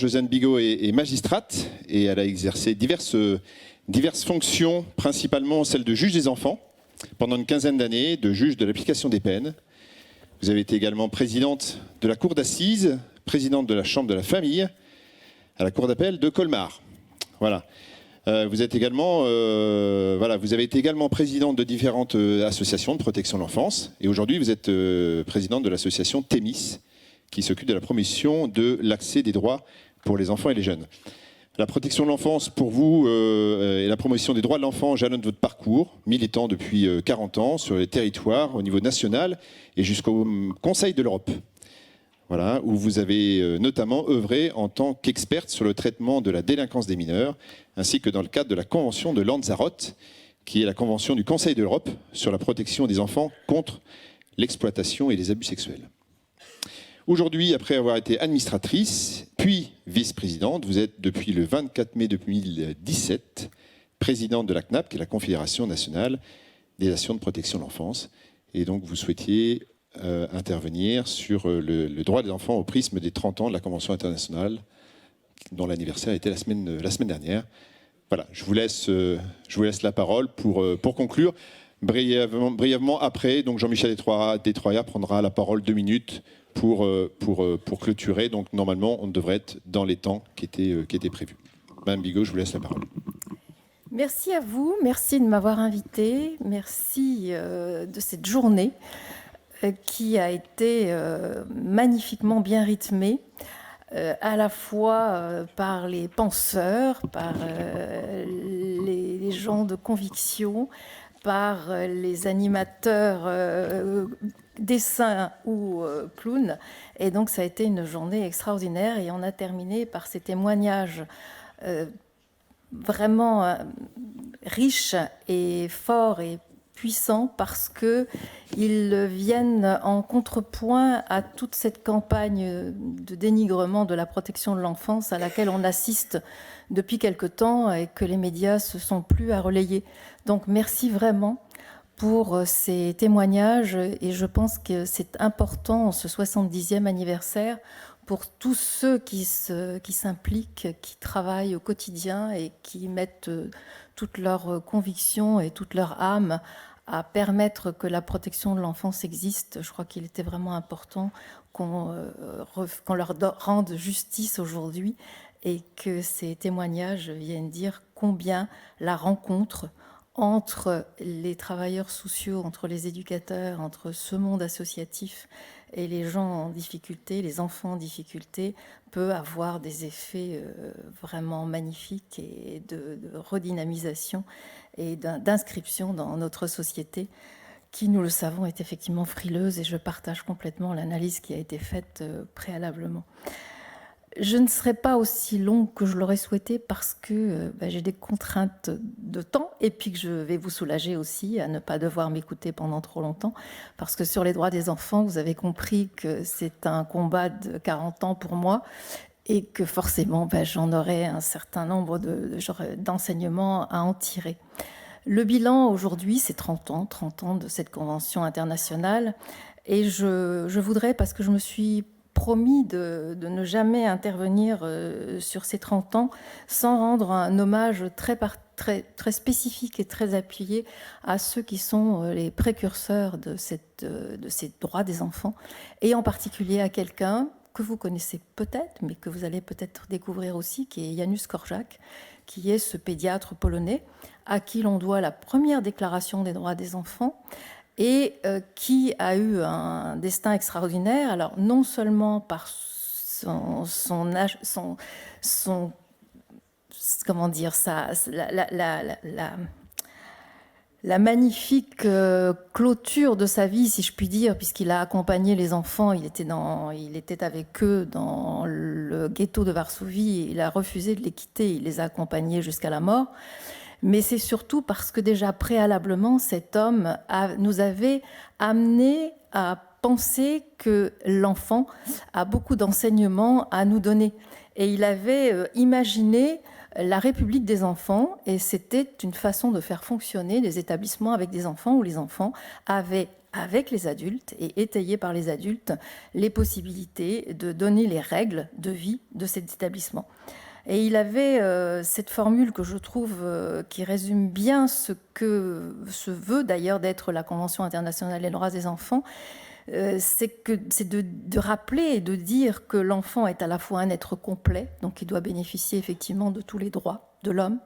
Josiane Bigot est magistrate et elle a exercé diverses fonctions, principalement celle de juge des enfants, pendant une quinzaine d'années, de juge de l'application des peines. Vous avez été également présidente de la Cour d'assises, présidente de la Chambre de la famille, à la Cour d'appel de Colmar. Voilà. Vous avez été également présidente de différentes associations de protection de l'enfance. Et aujourd'hui, vous êtes présidente de l'association Thémis, qui s'occupe de la promotion de l'accès des droits pour les enfants et les jeunes. La protection de l'enfance, pour vous, et la promotion des droits de l'enfant jalonnent votre parcours, militant depuis 40 ans sur les territoires au niveau national et jusqu'au Conseil de l'Europe. Voilà, où vous avez notamment œuvré en tant qu'experte sur le traitement de la délinquance des mineurs, ainsi que dans le cadre de la Convention de Lanzarote, qui est la Convention du Conseil de l'Europe sur la protection des enfants contre l'exploitation et les abus sexuels. Aujourd'hui, après avoir été administratrice, puis vice-présidente, vous êtes depuis le 24 mai 2017 présidente de la CNAP, qui est la Confédération nationale des actions de protection de l'enfance. Et donc, vous souhaitiez intervenir sur le droit des enfants au prisme des 30 ans de la Convention internationale, dont l'anniversaire était la semaine dernière. Voilà, je vous laisse la parole pour conclure. Brièvement après, donc Jean-Michel Détroyat prendra la parole 2 minutes pour clôturer. Donc normalement, on devrait être dans les temps qui étaient prévus. Madame Bigot, je vous laisse la parole. Merci à vous, merci de m'avoir invité, merci de cette journée qui a été magnifiquement bien rythmée, à la fois par les penseurs, par les gens de conviction, par les animateurs dessins ou clowns. Et donc ça a été une journée extraordinaire et on a terminé par ces témoignages vraiment riches et forts et puissants parce qu'ils viennent en contrepoint à toute cette campagne de dénigrement de la protection de l'enfance à laquelle on assiste depuis quelque temps et que les médias se sont plus à relayer. Donc merci vraiment pour ces témoignages et je pense que c'est important en ce 70e anniversaire pour tous ceux qui s'impliquent, qui travaillent au quotidien et qui mettent toute leur conviction et toute leur âme à permettre que la protection de l'enfance existe. Je crois qu'il était vraiment important qu'on leur rende justice aujourd'hui et que ces témoignages viennent dire combien la rencontre entre les travailleurs sociaux, entre les éducateurs, entre ce monde associatif et les gens en difficulté, les enfants en difficulté, peut avoir des effets vraiment magnifiques et de redynamisation et d'inscription dans notre société qui, nous le savons, est effectivement frileuse et je partage complètement l'analyse qui a été faite préalablement. Je ne serai pas aussi longue que je l'aurais souhaité parce que j'ai des contraintes de temps et puis que je vais vous soulager aussi à ne pas devoir m'écouter pendant trop longtemps parce que sur les droits des enfants, vous avez compris que c'est un combat de 40 ans pour moi et que forcément j'en aurai un certain nombre d'enseignements à en tirer. Le bilan aujourd'hui, c'est 30 ans de cette convention internationale et je voudrais, parce que je me suis promis de ne jamais intervenir sur ces 30 ans sans rendre un hommage très spécifique et très appuyé à ceux qui sont les précurseurs de ces droits des enfants, et en particulier à quelqu'un que vous connaissez peut-être, mais que vous allez peut-être découvrir aussi, qui est Janusz Korczak, qui est ce pédiatre polonais à qui l'on doit la première déclaration des droits des enfants, et qui a eu un destin extraordinaire, alors non seulement par comment dire, la magnifique clôture de sa vie, si je puis dire, puisqu'il a accompagné les enfants, il était avec eux dans le ghetto de Varsovie, il a refusé de les quitter, il les a accompagnés jusqu'à la mort. Mais c'est surtout parce que déjà préalablement, cet homme nous avait amené à penser que l'enfant a beaucoup d'enseignements à nous donner. Et il avait imaginé la République des enfants, et c'était une façon de faire fonctionner des établissements avec des enfants où les enfants avaient avec les adultes et étayé par les adultes les possibilités de donner les règles de vie de cet établissement. Et il avait cette formule que je trouve qui résume bien ce que se veut d'ailleurs d'être la Convention internationale des droits des enfants, c'est de rappeler et de dire que l'enfant est à la fois un être complet, donc il doit bénéficier effectivement de tous les droits de l'homme,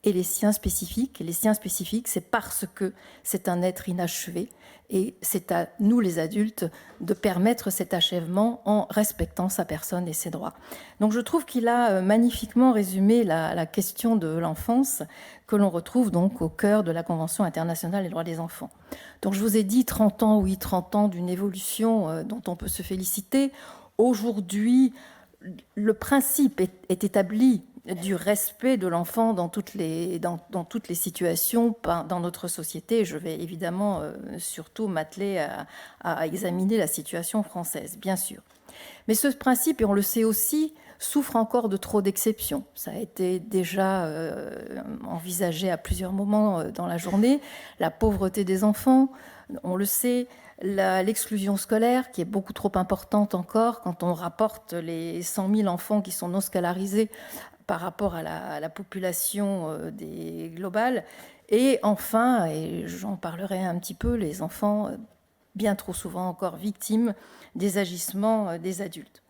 et les siens spécifiques. Et les siens spécifiques, c'est parce que c'est un être inachevé, et c'est à nous les adultes de permettre cet achèvement en respectant sa personne et ses droits. Donc je trouve qu'il a magnifiquement résumé la question de l'enfance que l'on retrouve donc au cœur de la Convention internationale des droits des enfants. Donc je vous ai dit 30 ans, oui, 30 ans d'une évolution dont on peut se féliciter. Aujourd'hui, le principe est établi du respect de l'enfant dans toutes les situations dans notre société. Je vais évidemment surtout m'atteler à examiner la situation française, bien sûr. Mais ce principe, et on le sait aussi, souffre encore de trop d'exceptions. Ça a été déjà envisagé à plusieurs moments dans la journée. La pauvreté des enfants, on le sait, l'exclusion scolaire qui est beaucoup trop importante encore quand on rapporte les 100 000 enfants qui sont non scolarisés par rapport à la population globale. Et enfin, et j'en parlerai un petit peu, les enfants bien trop souvent encore victimes des agissements des adultes.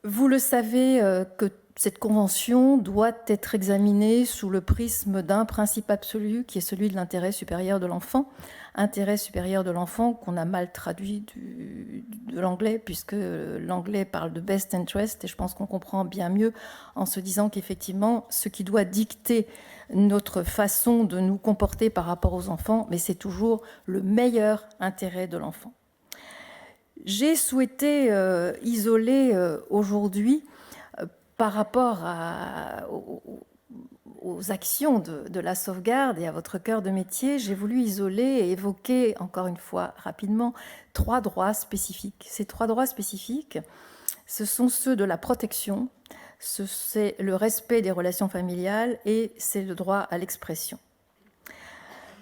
Vous le savez que cette convention doit être examinée sous le prisme d'un principe absolu qui est celui de l'intérêt supérieur de l'enfant. Intérêt supérieur de l'enfant qu'on a mal traduit de l'anglais, puisque l'anglais parle de best interest, et je pense qu'on comprend bien mieux en se disant qu'effectivement, ce qui doit dicter notre façon de nous comporter par rapport aux enfants, mais c'est toujours le meilleur intérêt de l'enfant. J'ai souhaité isoler aujourd'hui par rapport aux actions de la sauvegarde et à votre cœur de métier, j'ai voulu isoler et évoquer, encore une fois, rapidement, 3 droits spécifiques. Ces 3 droits spécifiques, ce sont ceux de la protection, c'est le respect des relations familiales et c'est le droit à l'expression.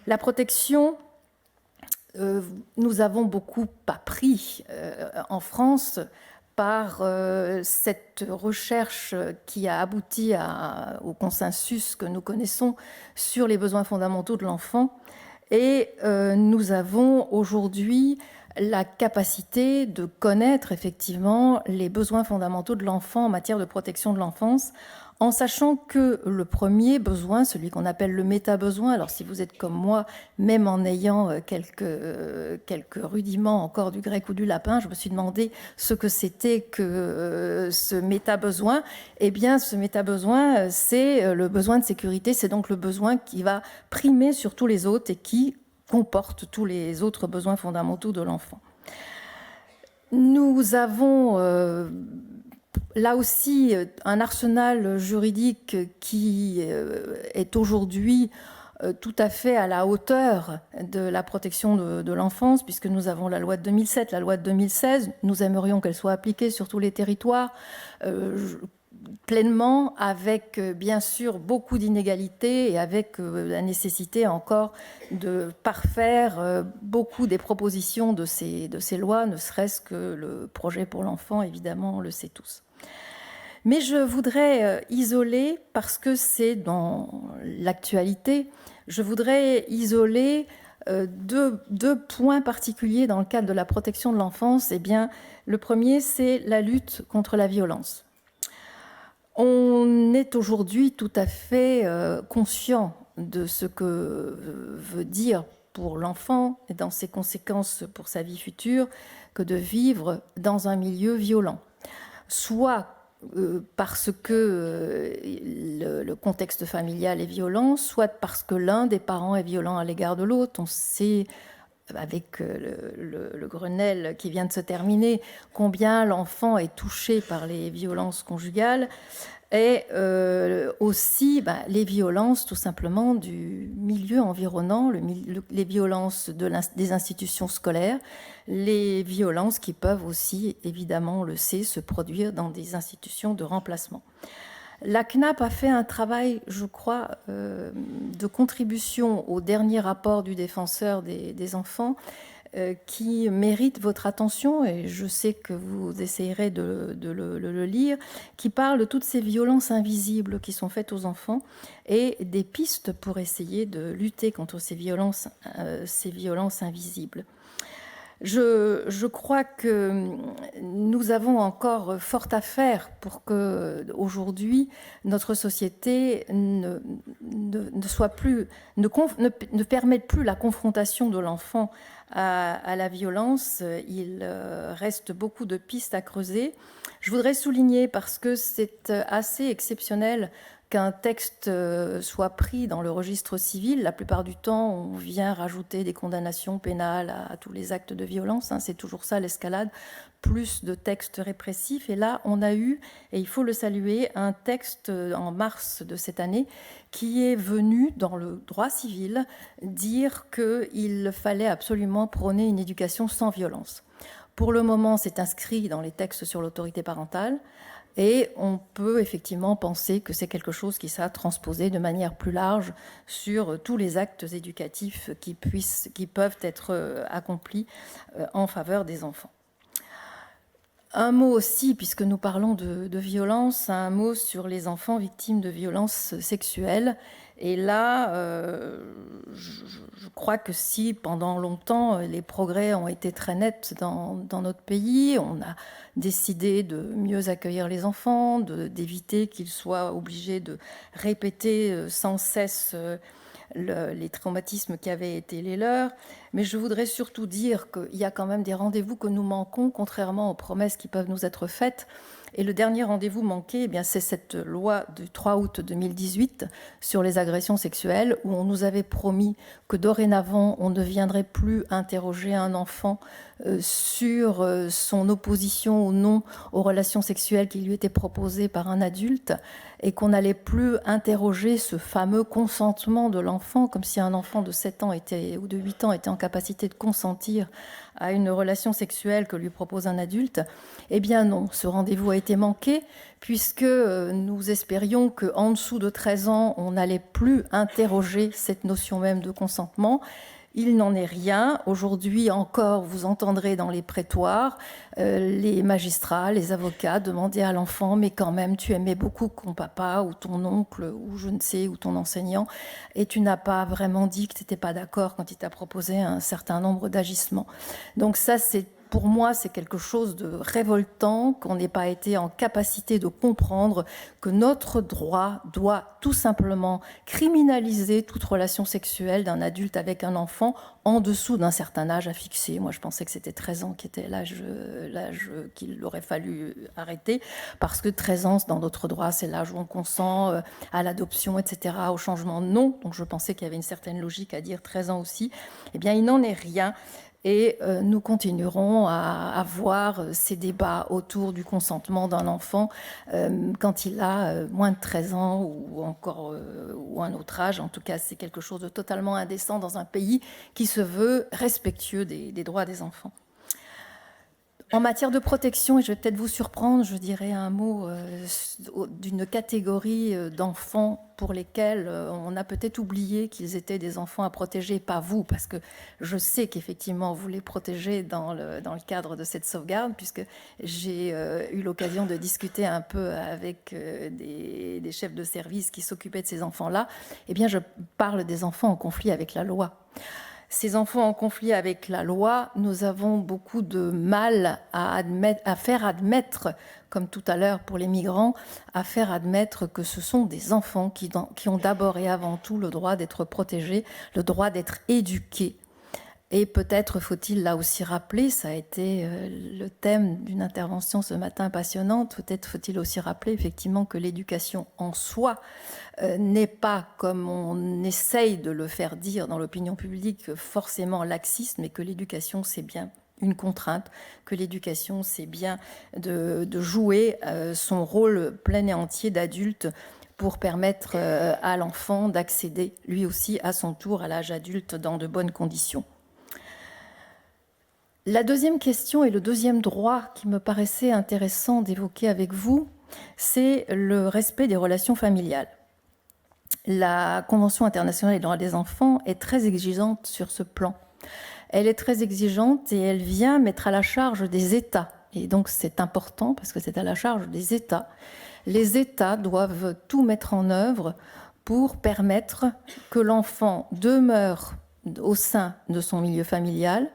La protection, nous avons beaucoup appris en France par cette recherche qui a abouti au consensus que nous connaissons sur les besoins fondamentaux de l'enfant. Et nous avons aujourd'hui la capacité de connaître effectivement les besoins fondamentaux de l'enfant en matière de protection de l'enfance, en sachant que le premier besoin, celui qu'on appelle le méta-besoin, alors si vous êtes comme moi, même en ayant quelques rudiments encore du grec ou du latin, je me suis demandé ce que c'était que ce méta-besoin. Eh bien, ce méta-besoin, c'est le besoin de sécurité, c'est donc le besoin qui va primer sur tous les autres et qui comporte tous les autres besoins fondamentaux de l'enfant. Nous avons là aussi un arsenal juridique qui est aujourd'hui tout à fait à la hauteur de la protection de l'enfance, puisque nous avons la loi de 2007, la loi de 2016. Nous aimerions qu'elle soit appliquée sur tous les territoires pleinement, avec bien sûr beaucoup d'inégalités et avec la nécessité encore de parfaire beaucoup des propositions de ces lois, ne serait-ce que le projet pour l'enfant, évidemment, on le sait tous. Mais je voudrais isoler, parce que c'est dans l'actualité, je voudrais isoler deux points particuliers dans le cadre de la protection de l'enfance. Eh bien, le premier, c'est la lutte contre la violence. On est aujourd'hui tout à fait conscient de ce que veut dire pour l'enfant et dans ses conséquences pour sa vie future que de vivre dans un milieu violent. Soit parce que le contexte familial est violent, soit parce que l'un des parents est violent à l'égard de l'autre. On sait, avec le Grenelle qui vient de se terminer, combien l'enfant est touché par les violences conjugales et aussi les violences tout simplement du milieu environnant, les violences des institutions scolaires, les violences qui peuvent aussi, évidemment, on le sait, se produire dans des institutions de remplacement. La CNAP a fait un travail, je crois, de contribution au dernier rapport du défenseur des enfants qui mérite votre attention, et je sais que vous essayerez de le lire, qui parle de toutes ces violences invisibles qui sont faites aux enfants et des pistes pour essayer de lutter contre ces violences invisibles. Je crois que nous avons encore fort à faire pour que aujourd'hui notre société ne permette plus la confrontation de l'enfant à la violence. Il reste beaucoup de pistes à creuser. Je voudrais souligner, parce que c'est assez exceptionnel qu'un texte soit pris dans le registre civil. La plupart du temps, on vient rajouter des condamnations pénales à tous les actes de violence. C'est toujours ça l'escalade, plus de textes répressifs. Et là, on a eu, et il faut le saluer, un texte en mars de cette année qui est venu dans le droit civil dire qu'il fallait absolument prôner une éducation sans violence. Pour le moment, c'est inscrit dans les textes sur l'autorité parentale. Et on peut effectivement penser que c'est quelque chose qui sera transposé de manière plus large sur tous les actes éducatifs qui peuvent être accomplis en faveur des enfants. Un mot aussi, puisque nous parlons de violence, un mot sur les enfants victimes de violences sexuelles. Et là, je crois que si pendant longtemps les progrès ont été très nets dans notre pays, on a décidé de mieux accueillir les enfants, d'éviter qu'ils soient obligés de répéter sans cesse les traumatismes qui avaient été les leurs. Mais je voudrais surtout dire qu'il y a quand même des rendez-vous que nous manquons, contrairement aux promesses qui peuvent nous être faites. Et le dernier rendez-vous manqué, c'est cette loi du 3 août 2018 sur les agressions sexuelles, où on nous avait promis que dorénavant, on ne viendrait plus interroger un enfant sur son opposition ou non aux relations sexuelles qui lui étaient proposées par un adulte, et qu'on n'allait plus interroger ce fameux consentement de l'enfant, comme si un enfant de 7 ans ou de 8 ans était en capacité de consentir à une relation sexuelle que lui propose un adulte. Eh bien non, ce rendez-vous a été manqué, puisque nous espérions qu'en dessous de 13 ans, on n'allait plus interroger cette notion même de consentement. Il n'en est rien. Aujourd'hui encore, vous entendrez dans les prétoires les magistrats, les avocats demander à l'enfant « mais quand même, tu aimais beaucoup ton papa ou ton oncle ou je ne sais, ou ton enseignant, et tu n'as pas vraiment dit que tu n'étais pas d'accord quand il t'a proposé un certain nombre d'agissements ». Donc ça, pour moi, c'est quelque chose de révoltant, qu'on n'ait pas été en capacité de comprendre que notre droit doit tout simplement criminaliser toute relation sexuelle d'un adulte avec un enfant en dessous d'un certain âge à fixer. Moi, je pensais que c'était 13 ans qui était l'âge qu'il aurait fallu arrêter, parce que 13 ans, dans notre droit, c'est l'âge où on consent à l'adoption, etc., au changement de nom. Donc je pensais qu'il y avait une certaine logique à dire 13 ans aussi. Eh bien, il n'en est rien. Et nous continuerons à avoir ces débats autour du consentement d'un enfant quand il a moins de 13 ans ou un autre âge. En tout cas, c'est quelque chose de totalement indécent dans un pays qui se veut respectueux des droits des enfants. En matière de protection, et je vais peut-être vous surprendre, je dirais un mot d'une catégorie d'enfants pour lesquels on a peut-être oublié qu'ils étaient des enfants à protéger, pas vous, parce que je sais qu'effectivement vous les protégez dans le cadre de cette sauvegarde, puisque j'ai eu l'occasion de discuter un peu avec des chefs de service qui s'occupaient de ces enfants-là. Eh bien, je parle des enfants en conflit avec la loi. Ces enfants en conflit avec la loi, nous avons beaucoup de mal à faire admettre, comme tout à l'heure pour les migrants, à faire admettre que ce sont des enfants qui ont d'abord et avant tout le droit d'être protégés, le droit d'être éduqués. Et peut-être faut-il là aussi rappeler, ça a été le thème d'une intervention ce matin passionnante, peut-être faut-il aussi rappeler effectivement que l'éducation en soi n'est pas, comme on essaye de le faire dire dans l'opinion publique, forcément laxiste, mais que l'éducation c'est bien une contrainte, que l'éducation c'est bien de jouer son rôle plein et entier d'adulte pour permettre à l'enfant d'accéder lui aussi à son tour à l'âge adulte dans de bonnes conditions. La deuxième question et le deuxième droit qui me paraissait intéressant d'évoquer avec vous, c'est le respect des relations familiales. La Convention internationale des droits des enfants est très exigeante sur ce plan. Elle est très exigeante et elle vient mettre à la charge des États. Et donc c'est important parce que c'est à la charge des États. Les États doivent tout mettre en œuvre pour permettre que l'enfant demeure au sein de son milieu familial.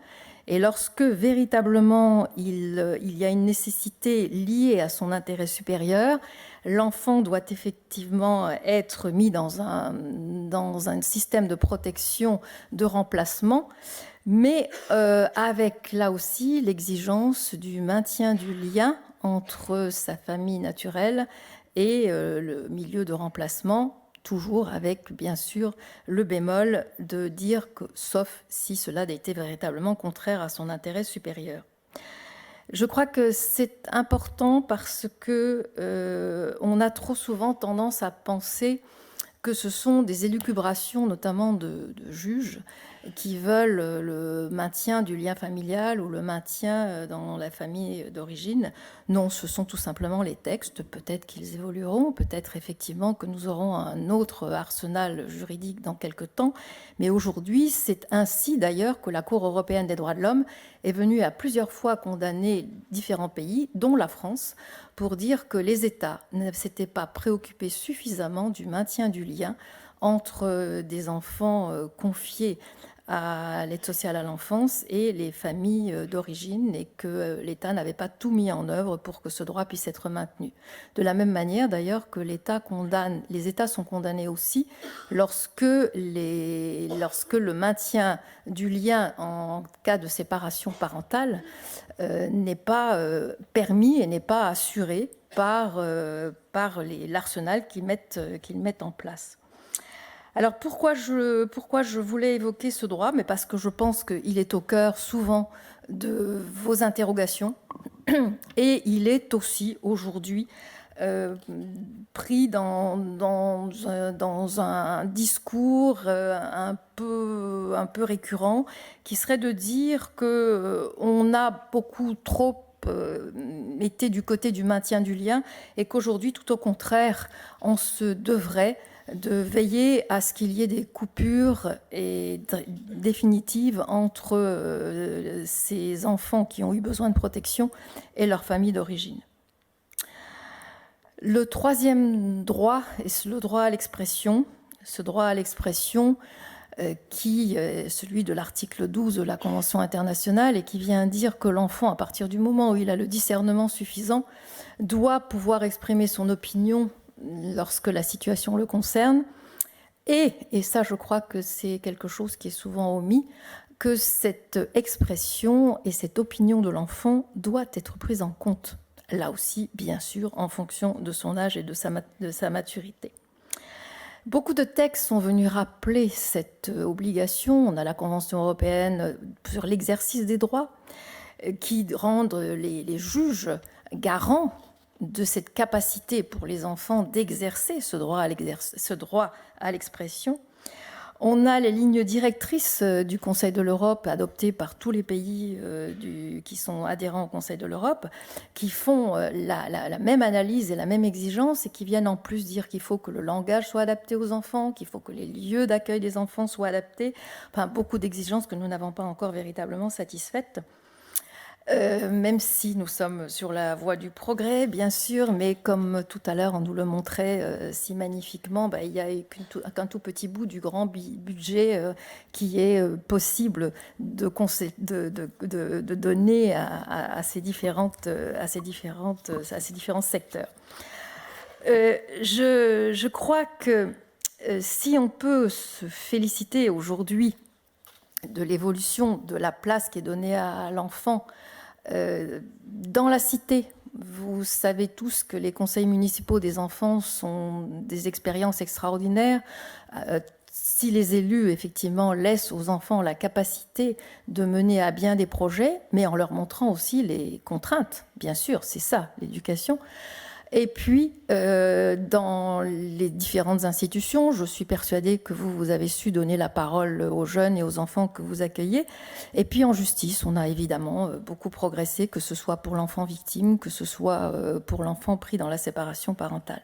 Et lorsque véritablement il y a une nécessité liée à son intérêt supérieur, l'enfant doit effectivement être mis dans un système de protection, de remplacement, mais avec là aussi l'exigence du maintien du lien entre sa famille naturelle et le milieu de remplacement, toujours avec, bien sûr, le bémol de dire que, sauf si cela était véritablement contraire à son intérêt supérieur. Je crois que c'est important parce que on a trop souvent tendance à penser que ce sont des élucubrations, notamment de juges, qui veulent le maintien du lien familial ou le maintien dans la famille d'origine. Non, ce sont tout simplement les textes. Peut-être qu'ils évolueront, peut-être effectivement que nous aurons un autre arsenal juridique dans quelque temps. Mais aujourd'hui, c'est ainsi d'ailleurs que la Cour européenne des droits de l'homme est venue à plusieurs fois condamner différents pays, dont la France, pour dire que les États ne s'étaient pas préoccupés suffisamment du maintien du lien entre des enfants confiés à l'aide sociale à l'enfance et les familles d'origine, et que l'État n'avait pas tout mis en œuvre pour que ce droit puisse être maintenu. De la même manière d'ailleurs que les États sont condamnés aussi lorsque le maintien du lien en cas de séparation parentale n'est pas permis et n'est pas assuré par l'arsenal qu'ils mettent en place. Alors pourquoi je voulais évoquer ce droit? Mais parce que je pense qu'il est au cœur souvent de vos interrogations et il est aussi aujourd'hui pris dans un discours un peu récurrent, qui serait de dire qu'on a beaucoup trop été du côté du maintien du lien et qu'aujourd'hui, tout au contraire, on se devrait de veiller à ce qu'il y ait des coupures définitives entre ces enfants qui ont eu besoin de protection et leur famille d'origine. Le troisième droit est le droit à l'expression. Ce droit à l'expression qui est celui de l'article 12 de la Convention internationale et qui vient dire que l'enfant, à partir du moment où il a le discernement suffisant, doit pouvoir exprimer son opinion lorsque la situation le concerne, et ça je crois que c'est quelque chose qui est souvent omis, que cette expression et cette opinion de l'enfant doit être prise en compte, là aussi bien sûr en fonction de son âge et de sa maturité. Beaucoup de textes sont venus rappeler cette obligation. On a la Convention européenne sur l'exercice des droits qui rendent les juges garants de cette capacité pour les enfants d'exercer ce droit à l'expression. On a les lignes directrices du Conseil de l'Europe adoptées par tous les pays qui sont adhérents au Conseil de l'Europe, qui font la même analyse et la même exigence et qui viennent en plus dire qu'il faut que le langage soit adapté aux enfants, qu'il faut que les lieux d'accueil des enfants soient adaptés. Enfin, beaucoup d'exigences que nous n'avons pas encore véritablement satisfaites. Même si nous sommes sur la voie du progrès, bien sûr, mais comme tout à l'heure on nous le montrait si magnifiquement, il n'y a qu'un tout petit bout du grand budget qui est possible de donner à ces différents secteurs. Je crois que si on peut se féliciter aujourd'hui de l'évolution de la place qui est donnée à l'enfant dans la cité, vous savez tous que les conseils municipaux des enfants sont des expériences extraordinaires. Si les élus, effectivement, laissent aux enfants la capacité de mener à bien des projets, mais en leur montrant aussi les contraintes, bien sûr, c'est ça, l'éducation, Et puis, dans les différentes institutions, je suis persuadée que vous avez su donner la parole aux jeunes et aux enfants que vous accueillez. Et puis en justice, on a évidemment beaucoup progressé, que ce soit pour l'enfant victime, que ce soit pour l'enfant pris dans la séparation parentale.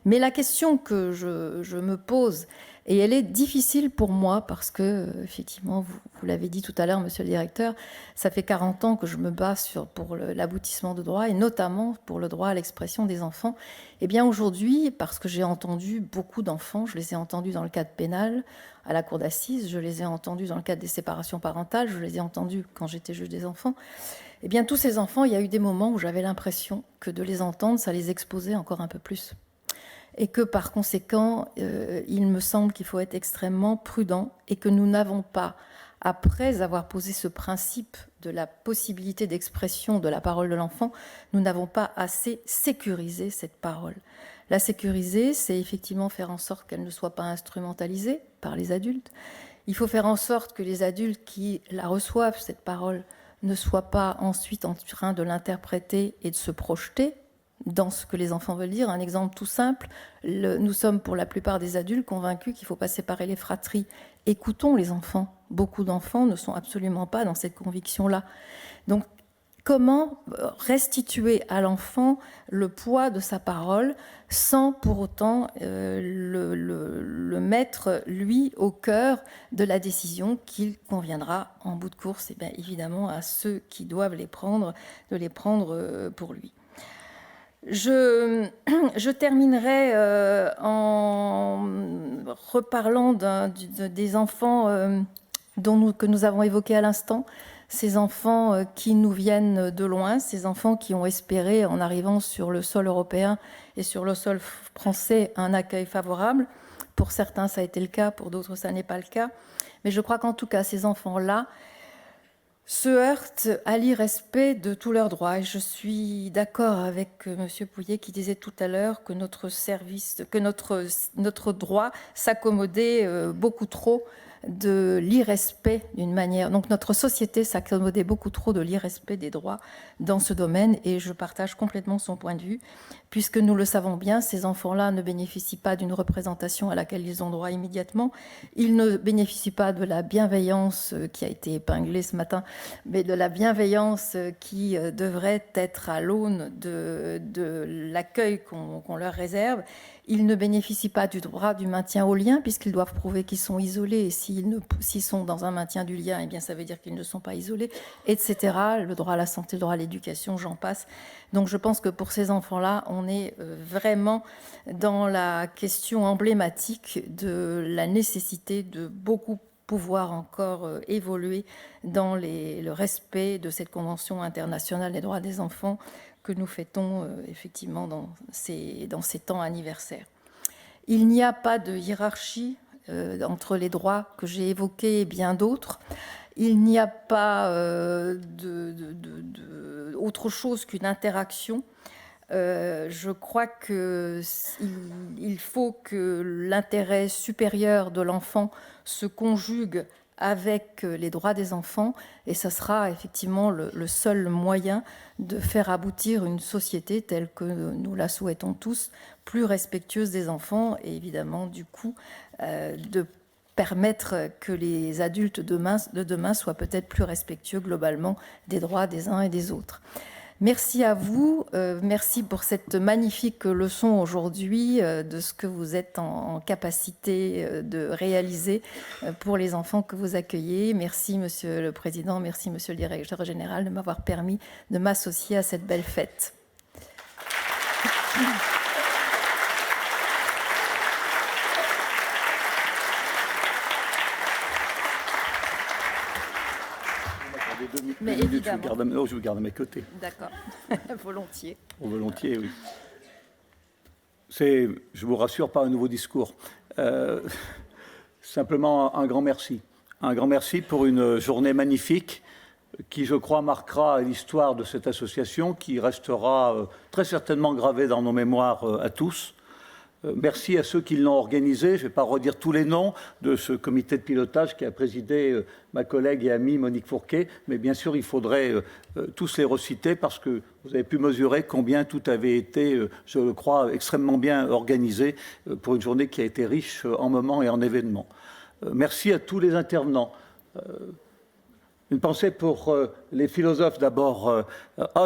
Mais la question que je me pose, et elle est difficile pour moi parce que, effectivement, vous l'avez dit tout à l'heure, monsieur le directeur, ça fait 40 ans que je me bats pour l'aboutissement de droit, et notamment pour le droit à l'expression des enfants. Eh bien aujourd'hui, parce que j'ai entendu beaucoup d'enfants, je les ai entendus dans le cadre pénal, à la cour d'assises, je les ai entendus dans le cadre des séparations parentales, je les ai entendus quand j'étais juge des enfants. Eh bien tous ces enfants, il y a eu des moments où j'avais l'impression que de les entendre, ça les exposait encore un peu plus. Et que par conséquent, il me semble qu'il faut être extrêmement prudent et que nous n'avons pas, après avoir posé ce principe de la possibilité d'expression de la parole de l'enfant, nous n'avons pas assez sécurisé cette parole. La sécuriser, c'est effectivement faire en sorte qu'elle ne soit pas instrumentalisée par les adultes. Il faut faire en sorte que les adultes qui la reçoivent, cette parole, ne soient pas ensuite en train de l'interpréter et de se projeter dans ce que les enfants veulent dire. Un exemple tout simple, nous sommes pour la plupart des adultes convaincus qu'il ne faut pas séparer les fratries. Écoutons les enfants. Beaucoup d'enfants ne sont absolument pas dans cette conviction-là. Donc, comment restituer à l'enfant le poids de sa parole sans pour autant le mettre, lui, au cœur de la décision qu'il conviendra en bout de course, et bien évidemment à ceux qui doivent les prendre, de les prendre pour lui. Je terminerai en reparlant des enfants que nous avons évoqués à l'instant, ces enfants qui nous viennent de loin, ces enfants qui ont espéré, en arrivant sur le sol européen et sur le sol français, un accueil favorable. Pour certains, ça a été le cas, pour d'autres, ça n'est pas le cas. Mais je crois qu'en tout cas, ces enfants-là se heurtent à l'irrespect de tous leurs droits. Et je suis d'accord avec M. Pouillet qui disait tout à l'heure que notre droit s'accommodait beaucoup trop de l'irrespect d'une manière. Donc notre société s'accommodait beaucoup trop de l'irrespect des droits dans ce domaine, et je partage complètement son point de vue, puisque nous le savons bien, ces enfants-là ne bénéficient pas d'une représentation à laquelle ils ont droit immédiatement. Ils ne bénéficient pas de la bienveillance qui a été épinglée ce matin, mais de la bienveillance qui devrait être à l'aune de l'accueil qu'on leur réserve. Ils ne bénéficient pas du droit du maintien au lien, puisqu'ils doivent prouver qu'ils sont isolés. Et s'ils sont dans un maintien du lien, eh bien, ça veut dire qu'ils ne sont pas isolés, etc. Le droit à la santé, le droit à l'éducation, j'en passe. Donc je pense que pour ces enfants-là, on est vraiment dans la question emblématique de la nécessité de beaucoup pouvoir encore évoluer dans le respect de cette Convention internationale des droits des enfants que nous fêtons effectivement dans ces temps anniversaires. Il n'y a pas de hiérarchie entre les droits que j'ai évoqués et bien d'autres. Il n'y a pas autre chose qu'une interaction. Je crois qu'il faut que l'intérêt supérieur de l'enfant se conjugue avec les droits des enfants, et ça sera effectivement le seul moyen de faire aboutir une société telle que nous la souhaitons tous, plus respectueuse des enfants, et évidemment du coup de permettre que les adultes de demain soient peut-être plus respectueux globalement des droits des uns et des autres. Merci à vous, merci pour cette magnifique leçon aujourd'hui de ce que vous êtes en capacité de réaliser pour les enfants que vous accueillez. Merci Monsieur le Président, merci Monsieur le Directeur Général de m'avoir permis de m'associer à cette belle fête. Mais évidemment. Je vous garde à mes côtés. D'accord, volontiers. Volontiers, oui. Je vous rassure, pas un nouveau discours. Simplement un grand merci. Un grand merci pour une journée magnifique qui, je crois, marquera l'histoire de cette association, qui restera très certainement gravée dans nos mémoires à tous. Merci à ceux qui l'ont organisé. Je ne vais pas redire tous les noms de ce comité de pilotage qui a présidé ma collègue et amie Monique Fourquet, mais bien sûr, il faudrait tous les reciter parce que vous avez pu mesurer combien tout avait été, je le crois, extrêmement bien organisé pour une journée qui a été riche en moments et en événements. Merci à tous les intervenants. Une pensée pour les philosophes d'abord.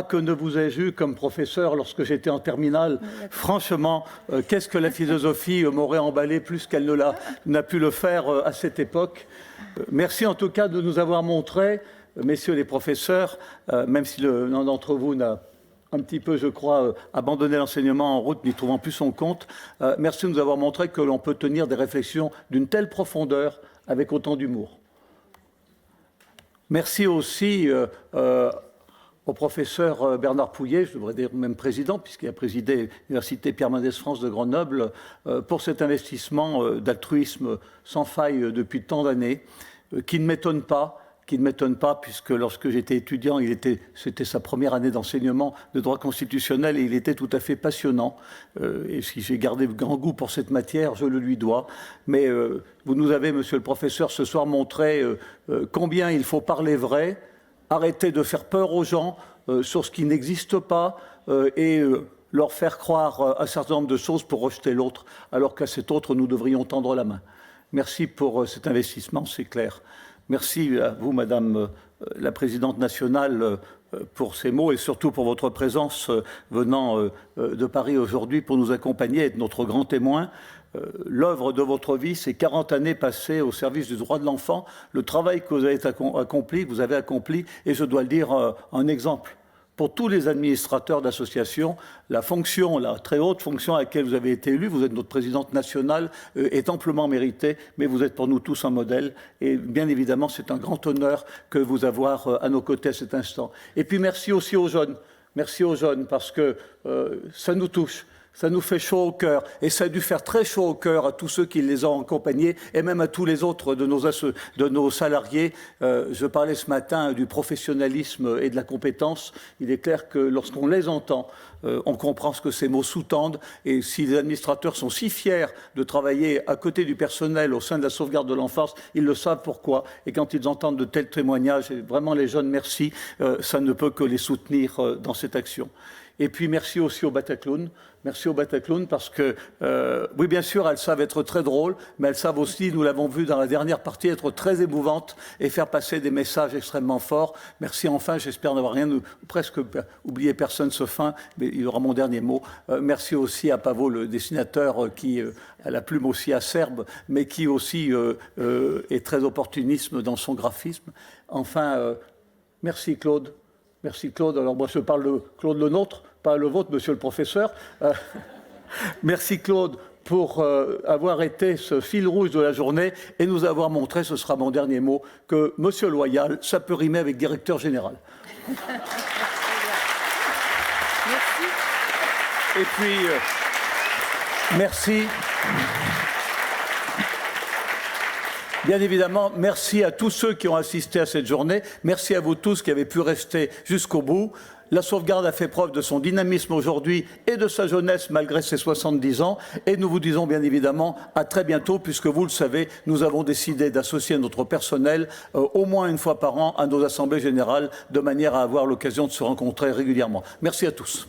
Que ne vous ai-je eu comme professeur lorsque j'étais en terminale. Franchement, qu'est-ce que la philosophie m'aurait emballé plus qu'elle n'a pu le faire à cette époque. Merci en tout cas de nous avoir montré, messieurs les professeurs, même si l'un d'entre vous n'a un petit peu, je crois, abandonné l'enseignement en route, n'y trouvant plus son compte. Merci de nous avoir montré que l'on peut tenir des réflexions d'une telle profondeur avec autant d'humour. Merci aussi au professeur Bernard Pouillet, je devrais dire même président, puisqu'il a présidé l'Université Pierre Mendès France de Grenoble, pour cet investissement d'altruisme sans faille depuis tant d'années, qui ne m'étonne pas, puisque lorsque j'étais étudiant, c'était sa première année d'enseignement de droit constitutionnel et il était tout à fait passionnant. Et si j'ai gardé grand goût pour cette matière, je le lui dois. Mais vous nous avez, monsieur le professeur, ce soir montré combien il faut parler vrai, arrêter de faire peur aux gens sur ce qui n'existe pas et leur faire croire un certain nombre de choses pour rejeter l'autre, alors qu'à cet autre, nous devrions tendre la main. Merci pour cet investissement, c'est clair. Merci à vous, Madame la Présidente nationale, pour ces mots et surtout pour votre présence venant de Paris aujourd'hui pour nous accompagner et être notre grand témoin. L'œuvre de votre vie, c'est 40 années passées au service du droit de l'enfant, le travail que vous avez accompli, et je dois le dire, un exemple. Pour tous les administrateurs d'associations, la très haute fonction à laquelle vous avez été élu, vous êtes notre présidente nationale, est amplement méritée, mais vous êtes pour nous tous un modèle. Et bien évidemment, c'est un grand honneur que vous avoir à nos côtés à cet instant. Et puis merci aussi aux jeunes. Merci aux jeunes parce que ça nous touche. Ça nous fait chaud au cœur et ça a dû faire très chaud au cœur à tous ceux qui les ont accompagnés et même à tous les autres de nos salariés. Je parlais ce matin du professionnalisme et de la compétence. Il est clair que lorsqu'on les entend, on comprend ce que ces mots sous-tendent et si les administrateurs sont si fiers de travailler à côté du personnel au sein de la sauvegarde de l'enfance, ils le savent pourquoi. Et quand ils entendent de tels témoignages, et vraiment les jeunes, merci, ça ne peut que les soutenir dans cette action. Et puis merci aussi au Batacloun. Merci au Batacloun parce que, oui, bien sûr, elles savent être très drôles, mais elles savent aussi, nous l'avons vu dans la dernière partie, être très émouvantes et faire passer des messages extrêmement forts. Merci enfin, j'espère n'avoir presque oublié personne ce fin, mais il aura mon dernier mot. Merci aussi à Pavo, le dessinateur, qui a la plume aussi acerbe, mais qui aussi est très opportuniste dans son graphisme. Enfin, merci Claude. Merci Claude. Alors moi je parle de Claude le nôtre, pas le vôtre, monsieur le professeur. Merci Claude pour avoir été ce fil rouge de la journée et nous avoir montré, ce sera mon dernier mot, que monsieur Loyal, ça peut rimer avec directeur général. Merci. Et puis, merci. Bien évidemment, merci à tous ceux qui ont assisté à cette journée. Merci à vous tous qui avez pu rester jusqu'au bout. La sauvegarde a fait preuve de son dynamisme aujourd'hui et de sa jeunesse malgré ses 70 ans. Et nous vous disons bien évidemment à très bientôt puisque vous le savez, nous avons décidé d'associer notre personnel au moins une fois par an à nos assemblées générales de manière à avoir l'occasion de se rencontrer régulièrement. Merci à tous.